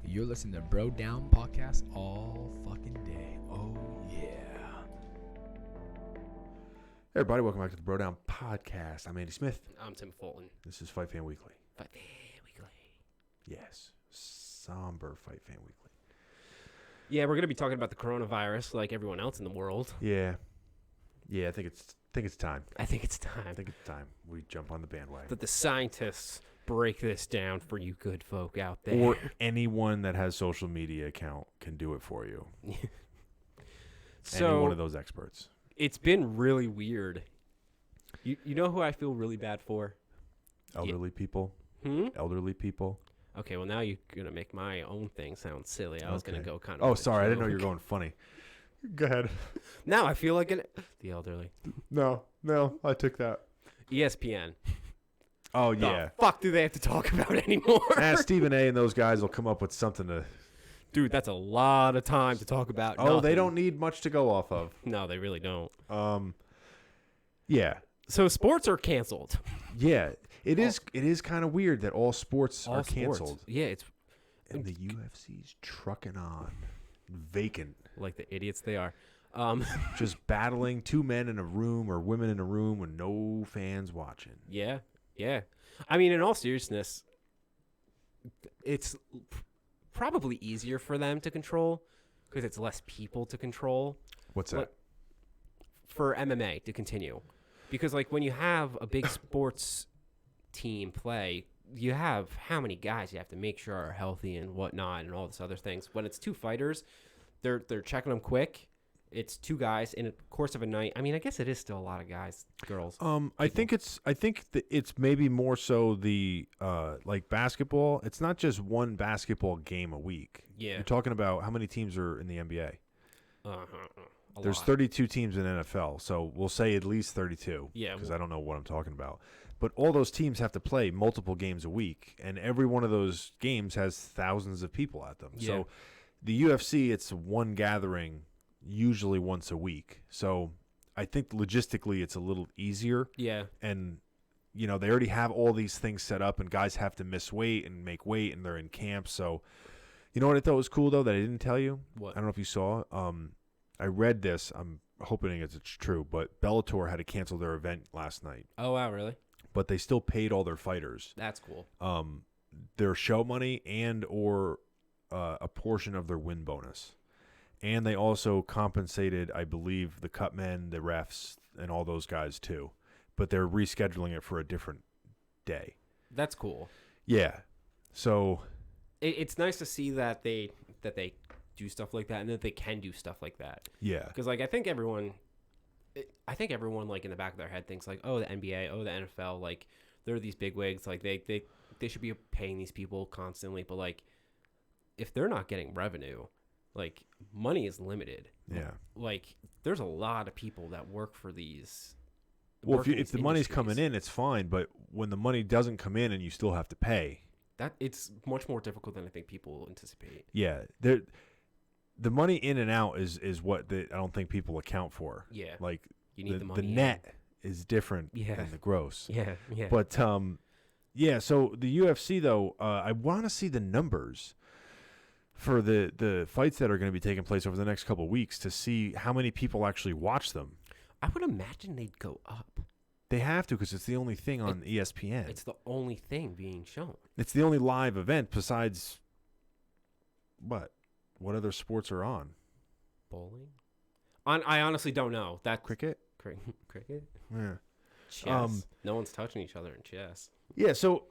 You're listening to Bro Down Podcast all fucking day. Oh, yeah. Hey everybody, welcome back to the Bro Down Podcast. I'm Andy Smith. I'm Tim Fulton. This is Fight Fan Weekly. Fight Fan Weekly. Yes, somber Fight Fan Weekly. Yeah, we're going to be talking about the coronavirus like everyone else in the world. Yeah, I think it's time. I think it's time I think it's time we jump on the bandwagon. that the scientists break this down for you good folk out there. Or anyone that has social media account can do it for you. So, Any one of those experts. it's been really weird. You know who I feel really bad for? Elderly people. Elderly people. Okay, well now you're going to make my own thing sound silly. I was going to go kind of... Oh, sorry, I didn't know you were going funny. Go ahead. Now I feel like the elderly. No, I took that. ESPN. Oh, yeah. The fuck do they have to talk about anymore? Stephen A. and those guys will come up with something to... Dude, that's a lot of time to talk about. Oh, they nothing. don't need much to go off of. No, they really don't. Yeah. So sports are canceled. Yeah. It is kind of weird that all sports are Sports. canceled. Yeah, it's And the UFC's trucking on. Vacant. like the idiots they are. Just battling two men in a room or women in a room with no fans watching. Yeah. I mean, in all seriousness, it's probably easier for them to control because it's less people to control. What's that? For MMA to continue. Because, like, when you have a big sports team play, you have how many guys you have to make sure are healthy and whatnot and all this other things. When it's two fighters, they're checking them quick. It's two guys in the course of a night. I mean, I guess it is still a lot of guys, girls. I think that it's maybe more so the like basketball. It's not just one basketball game a week. Yeah. You're talking about how many teams are in the NBA? There's lot. 32 teams in NFL, so we'll say at least 32. Yeah, because I don't know what I'm talking about. But all those teams have to play multiple games a week, and every one of those games has thousands of people at them. Yeah. So the UFC, it's one gathering usually once a week. So I think logistically it's a little easier. Yeah. And, you know, they already have all these things set up, and guys have to miss weight and make weight, and they're in camp. So, you know what I thought was cool, though, that I didn't tell you? What? I don't know if you saw. I read this. I'm hoping it's true, but Bellator had to cancel their event last night. Oh, wow, really? But they still paid all their fighters That's cool. their show money and or a portion of their win bonus. And they also compensated, I believe, the cut men, the refs, and all those guys too. But they're rescheduling it for a different day. That's cool. Yeah. So It's nice to see that they do stuff like that and that they can do stuff like that. yeah. Because, like, I think everyone, like, in the back of their head thinks, like, oh, the NBA, oh, the NFL, like, they're these big wigs. Like, they should be paying these people constantly. But, like, if they're not getting revenue, like, money is limited. Yeah. Like, there's a lot of people that work for these. Well, work in if these the money's industries. coming in, it's fine. But when the money doesn't come in and you still have to pay, That it's much more difficult than I think people anticipate. yeah, the money in and out is what I don't think people account for. Yeah. Like You need the the money in. net is different Yeah. than the gross. Yeah. But yeah. So the UFC though, I want to see the numbers for the fights that are going to be taking place over the next couple of weeks to see how many people actually watch them. I would imagine they'd go up. They have to because it's the only thing on ESPN. It's the only thing being shown. It's the only live event besides what other sports are on? Bowling? I honestly don't know. That Cricket? Cricket? Yeah. Chess. No one's touching each other in chess. Yeah, so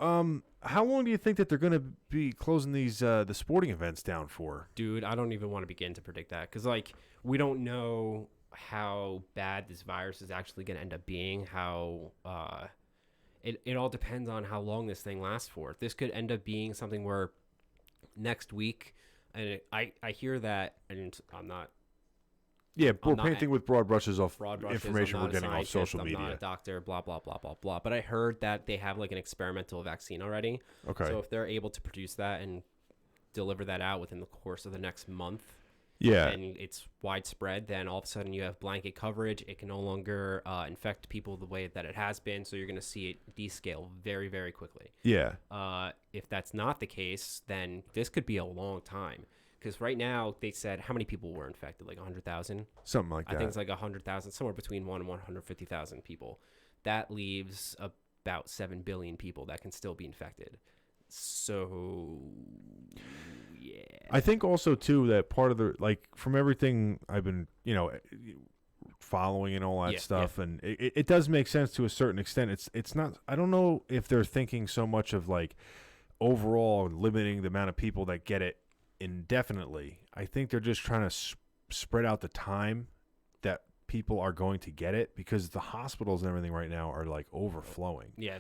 how long do you think that they're going to be closing these the sporting events down for? Dude, I don't even want to begin to predict that because, like, we don't know how bad this virus is actually going to end up being, how it all depends on how long this thing lasts for. This could end up being something where next week, and I hear that, and I'm not Yeah, we're not painting with broad brushes off broad brushes. information I'm we're not a getting off scientist, social I'm media. not a doctor, blah, blah, blah, blah, blah. But I heard that they have, like, an experimental vaccine already. Okay. So if they're able to produce that and deliver that out within the course of the next month, Yeah. and it's widespread, then all of a sudden you have blanket coverage. It can no longer infect people the way that it has been, so you're going to see it descale very, very quickly. Yeah. If that's not the case, then this could be a long time. Because right now, they said how many people were infected? Like 100,000? Something like that. I think it's like 100,000, somewhere between 1 and 150,000 people. That leaves about 7 billion people that can still be infected. So, yeah. I think also too that part of the like from everything I've been following and all that stuff, and it does make sense to a certain extent. It's not. I don't know if they're thinking so much of like overall limiting the amount of people that get it indefinitely. I think they're just trying to spread out the time that people are going to get it, because the hospitals and everything right now are like overflowing. Yeah.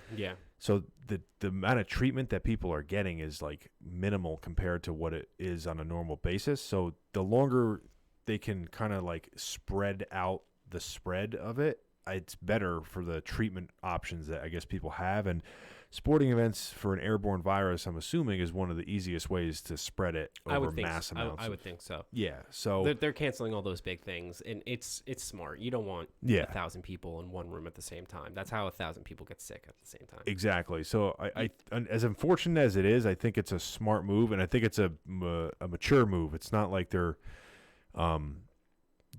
So the amount of treatment that people are getting is like minimal compared to what it is on a normal basis. So the longer they can kind of like spread out the spread of it, it's better for the treatment options that I guess people have. And sporting events for an airborne virus, I'm assuming, is one of the easiest ways to spread it over mass amounts. I would think so. Yeah. So they're canceling all those big things, and it's smart. You don't want 1,000 people in one room at the same time. That's how 1,000 people get sick at the same time. Exactly. So I as unfortunate as it is, I think it's a smart move, and I think it's a mature move. It's not like they're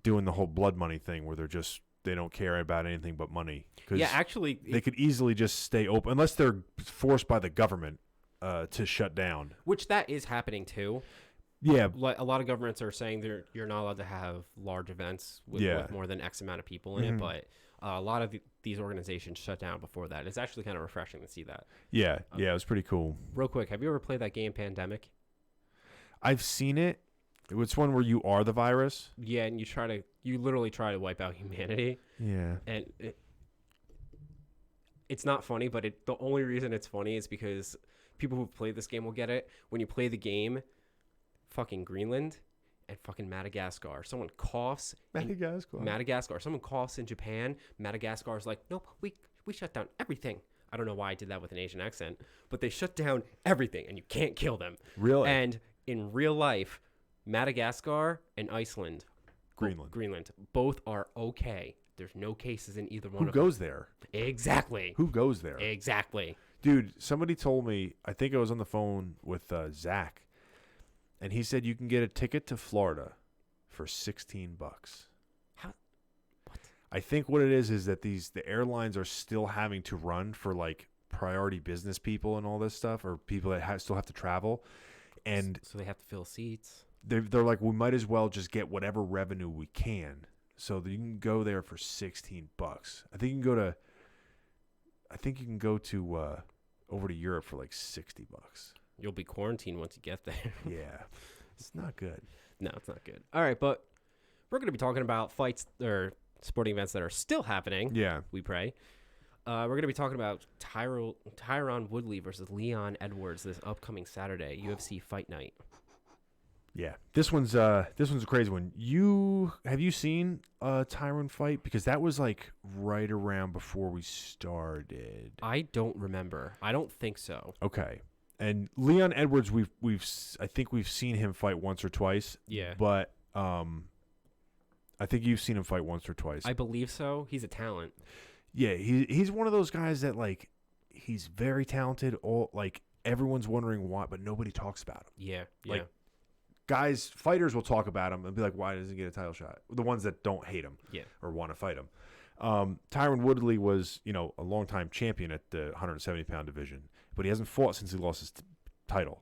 doing the whole blood money thing where they don't care about anything but money. Yeah, actually, they could easily just stay open unless they're forced by the government to shut down. Which that is happening too. Yeah, a lot of governments are saying you're not allowed to have large events with more than X amount of people in it. But a lot of these organizations shut down before that. It's actually kind of refreshing to see that. Yeah, it was pretty cool. Real quick, have you ever played that game Pandemic? I've seen it. It's one where you are the virus. Yeah, and you literally try to wipe out humanity. Yeah. And it's not funny, but the only reason it's funny is because people who've played this game will get it. When you play the game, fucking Greenland and fucking Madagascar. Someone coughs. Madagascar. Someone coughs in Japan. Madagascar's like, nope, we shut down everything. I don't know why I did that with an Asian accent, but they shut down everything, and you can't kill them. Really? And in real life, Madagascar and Greenland, both are okay. There's no cases in either one of them. Who goes there? Exactly. Who goes there? Exactly. Dude, somebody told me, I think I was on the phone with Zach, and he said you can get a ticket to Florida for $16. How? What? I think what it is that the airlines are still having to run for like priority business people and all this stuff, or people that still have to travel. And so they have to fill seats. They're like, we might as well just get whatever revenue we can, so that you can go there for $16. I think you can go to over to Europe for like $60. You'll be quarantined once you get there. Yeah, it's not good. No, it's not good. All right, but we're going to be talking about fights or sporting events that are still happening. Yeah, we pray. We're going to be talking about Tyron Woodley versus Leon Edwards this upcoming Saturday, UFC Fight Night. Yeah, this one's a crazy one. Have you seen Tyron fight? Because that was like right around before we started. I don't remember. I don't think so. Okay. And Leon Edwards, I think we've seen him fight once or twice. Yeah. But I think you've seen him fight once or twice. I believe so. He's a talent. Yeah, he's one of those guys that like he's very talented. All like everyone's wondering why, but nobody talks about him. Yeah. Like, fighters will talk about him and be like, why doesn't he get a title shot? The ones that don't hate him or want to fight him. Tyron Woodley was, a longtime champion at the 170-pound division, but he hasn't fought since he lost his title.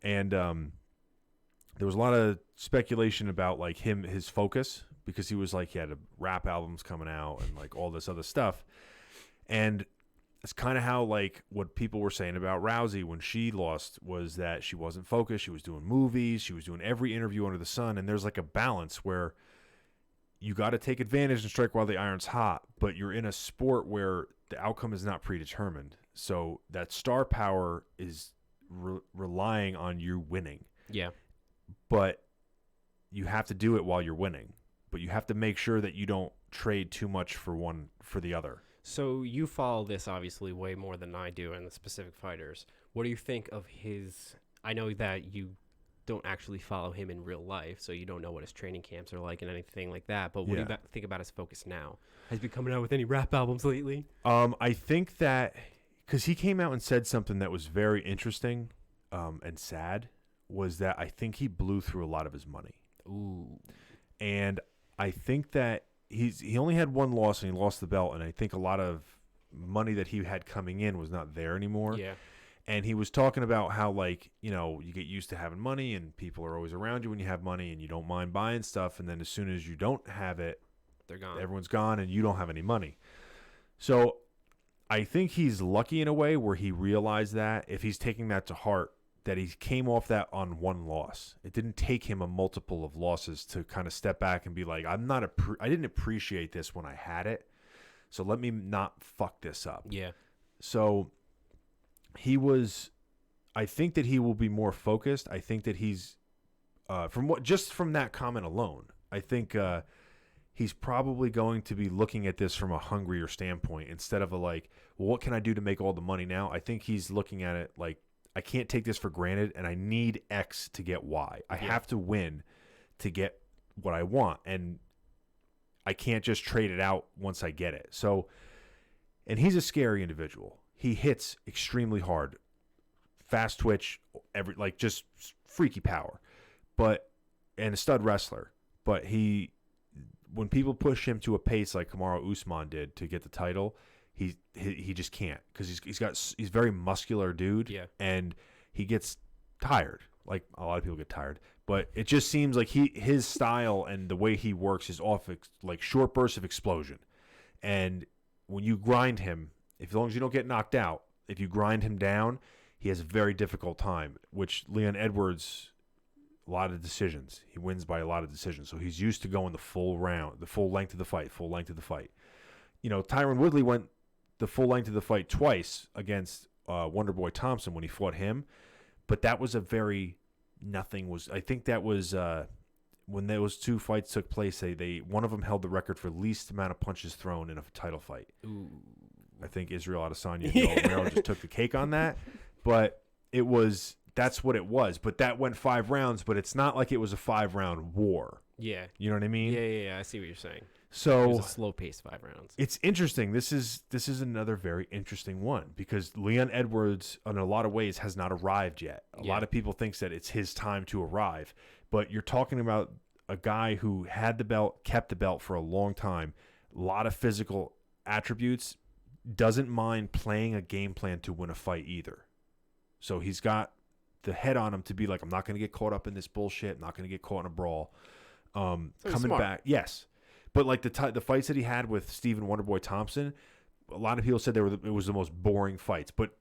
And there was a lot of speculation about like his focus, because he was like, he had rap albums coming out and like all this other stuff. And it's kind of how like what people were saying about Rousey when she lost was that she wasn't focused. She was doing movies. She was doing every interview under the sun. And there's like a balance where you got to take advantage and strike while the iron's hot, but you're in a sport where the outcome is not predetermined. So that star power is relying on you winning. Yeah. But you have to do it while you're winning. But you have to make sure that you don't trade too much for one for the other. So you follow this obviously way more than I do and the specific fighters. What do you think of his? I know that you don't actually follow him in real life, so you don't know what his training camps are like and anything like that. But what do you think about his focus now? Has he been coming out with any rap albums lately? I think that because he came out and said something that was very interesting and sad, was that I think he blew through a lot of his money. Ooh. And I think that he only had one loss and he lost the belt, and I think a lot of money that he had coming in was not there anymore. Yeah. And he was talking about how, like, you know, you get used to having money and people are always around you when you have money and you don't mind buying stuff, and then as soon as you don't have it, They're gone. everyone's gone and you don't have any money. So I think he's lucky in a way where he realized that, if he's taking that to heart, that he came off that on one loss. It didn't take him a multiple of losses to kind of step back and be like, I didn't appreciate this when I had it, so let me not fuck this up. Yeah. So I think that he will be more focused. I think that he's from that comment alone, I think he's probably going to be looking at this from a hungrier standpoint instead of a like, well, what can I do to make all the money now? I think he's looking at it like, I can't take this for granted, and I need X to get Y. I have to win to get what I want, and I can't just trade it out once I get it. So, and he's a scary individual. He hits extremely hard, fast twitch, just freaky power, and a stud wrestler. But when people push him to a pace like Kamaru Usman did to get the title, he just can't, because he's very muscular dude, and he gets tired. Like a lot of people get tired, but it just seems like his style and the way he works is off like short bursts of explosion. And when you grind him, as long as you don't get knocked out, if you grind him down, he has a very difficult time. Which Leon Edwards, a lot of decisions. He wins by a lot of decisions, so he's used to going the full round, the full length of the fight. You know, Tyron Woodley went the full length of the fight twice against Wonderboy Thompson when he fought him, but that was I think that was when those two fights took place, one of them held the record for least amount of punches thrown in a title fight. Ooh. I think Israel Adesanya and Yoel Romero just took the cake on that, but that's what it was. But that went 5 rounds, but it's not like it was a 5-round war. Yeah. You know what I mean? Yeah. I see what you're saying. So it was a slow-paced 5 rounds. It's interesting. This is another very interesting one, because Leon Edwards, in a lot of ways, has not arrived yet. A lot of people think that it's his time to arrive, but you're talking about a guy who had the belt, kept the belt for a long time, a lot of physical attributes, doesn't mind playing a game plan to win a fight either. So he's got the head on him to be like, I'm not going to get caught up in this bullshit. I'm not going to get caught in a brawl. Coming smart. back, yes. But like the fights that he had with Stephen Wonderboy Thompson, a lot of people said it was the most boring fights. But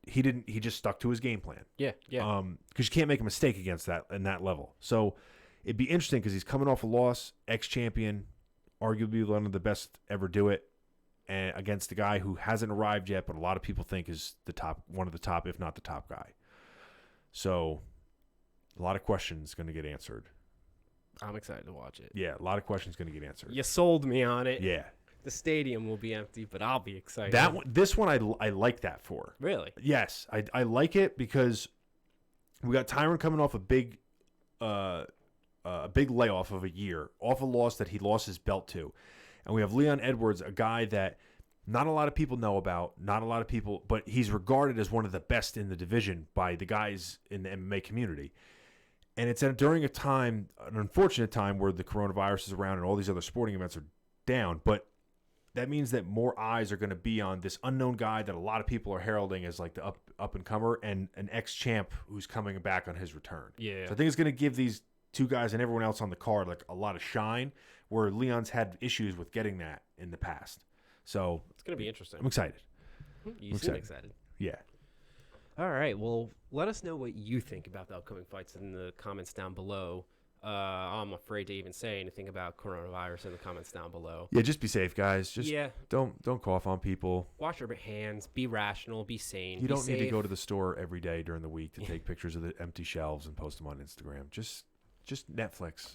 he didn't. He just stuck to his game plan. Yeah. Because you can't make a mistake against that in that level. So it'd be interesting, because he's coming off a loss, ex-champion, arguably one of the best ever do it, and against a guy who hasn't arrived yet, but a lot of people think is one of the top, if not the top guy. So a lot of questions going to get answered. I'm excited to watch it. Yeah, a lot of questions going to get answered. You sold me on it. Yeah. The stadium will be empty, but I'll be excited. This one I like that for. Really? Yes, I like it, because we got Tyron coming off a big layoff of a year, off a loss that he lost his belt to, and we have Leon Edwards, a guy that not a lot of people know about, but he's regarded as one of the best in the division by the guys in the MMA community. And it's during an unfortunate time where the coronavirus is around and all these other sporting events are down. But that means that more eyes are going to be on this unknown guy that a lot of people are heralding as like the up and comer, and an ex-champ who's coming back on his return. Yeah. So I think it's going to give these two guys and everyone else on the card like a lot of shine, where Leon's had issues with getting that in the past. So it's going to be interesting. I'm excited. You seem excited. Yeah. All right. Well, let us know what you think about the upcoming fights in the comments down below. I'm afraid to even say anything about coronavirus in the comments down below. Yeah, just be safe, guys. Just yeah. Don't cough on people. Wash your hands. Be rational. Be sane. You don't need to go to the store every day during the week to take pictures of the empty shelves and post them on Instagram. Just Netflix.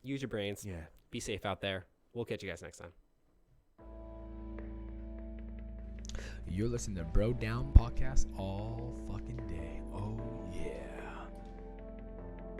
Use your brains. Yeah. Be safe out there. We'll catch you guys next time. You're listening to Bro Down Podcast all fucking